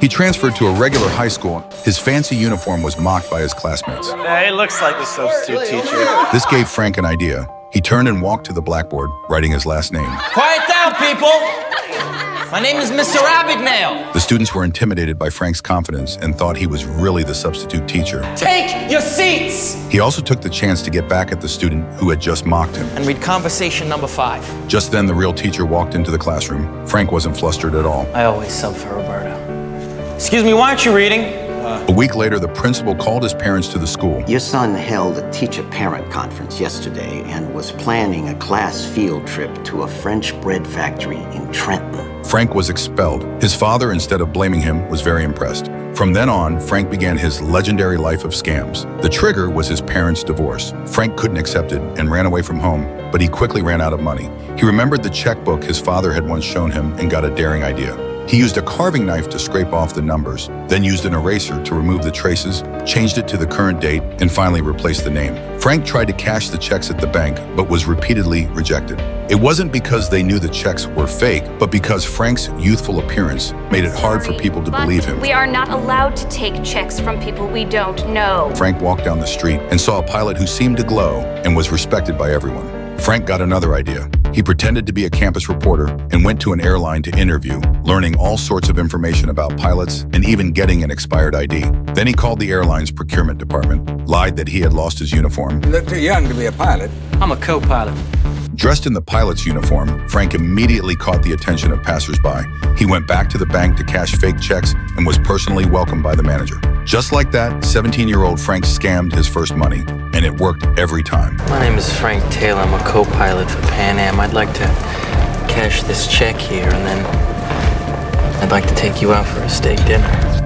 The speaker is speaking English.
He transferred to a regular high school. His fancy uniform was mocked by his classmates. Yeah, he looks like the substitute teacher. This gave Frank an idea. He turned and walked to the blackboard, writing his last name. Quiet down, people! My name is Mr. Abagnale. The students were intimidated by Frank's confidence and thought he was really the substitute teacher. Take your seats! He also took the chance to get back at the student who had just mocked him. And read conversation number 5. Just then, the real teacher walked into the classroom. Frank wasn't flustered at all. I always sub for Roberto. Excuse me, why aren't you reading? A week later, the principal called his parents to the school. Your son held a teacher-parent conference yesterday and was planning a class field trip to a French bread factory in Trenton. Frank was expelled. His father, instead of blaming him, was very impressed. From then on, Frank began his legendary life of scams. The trigger was his parents' divorce. Frank couldn't accept it and ran away from home, but he quickly ran out of money. He remembered the checkbook his father had once shown him and got a daring idea. He used a carving knife to scrape off the numbers, then used an eraser to remove the traces, changed it to the current date, and finally replaced the name. Frank tried to cash the checks at the bank, but was repeatedly rejected. It wasn't because they knew the checks were fake, but because Frank's youthful appearance made it hard for people to believe him. We are not allowed to take checks from people we don't know. Frank walked down the street and saw a pilot who seemed to glow and was respected by everyone. Frank got another idea. He pretended to be a campus reporter and went to an airline to interview, learning all sorts of information about pilots and even getting an expired ID. Then he called the airline's procurement department, lied that he had lost his uniform. You look too young to be a pilot. I'm a co-pilot. Dressed in the pilot's uniform, Frank immediately caught the attention of passersby. He went back to the bank to cash fake checks and was personally welcomed by the manager. Just like that, 17-year-old Frank scammed his first money, and it worked every time. My name is Frank Taylor. I'm a co-pilot for Pan Am. I'd like to cash this check here, and then I'd like to take you out for a steak dinner.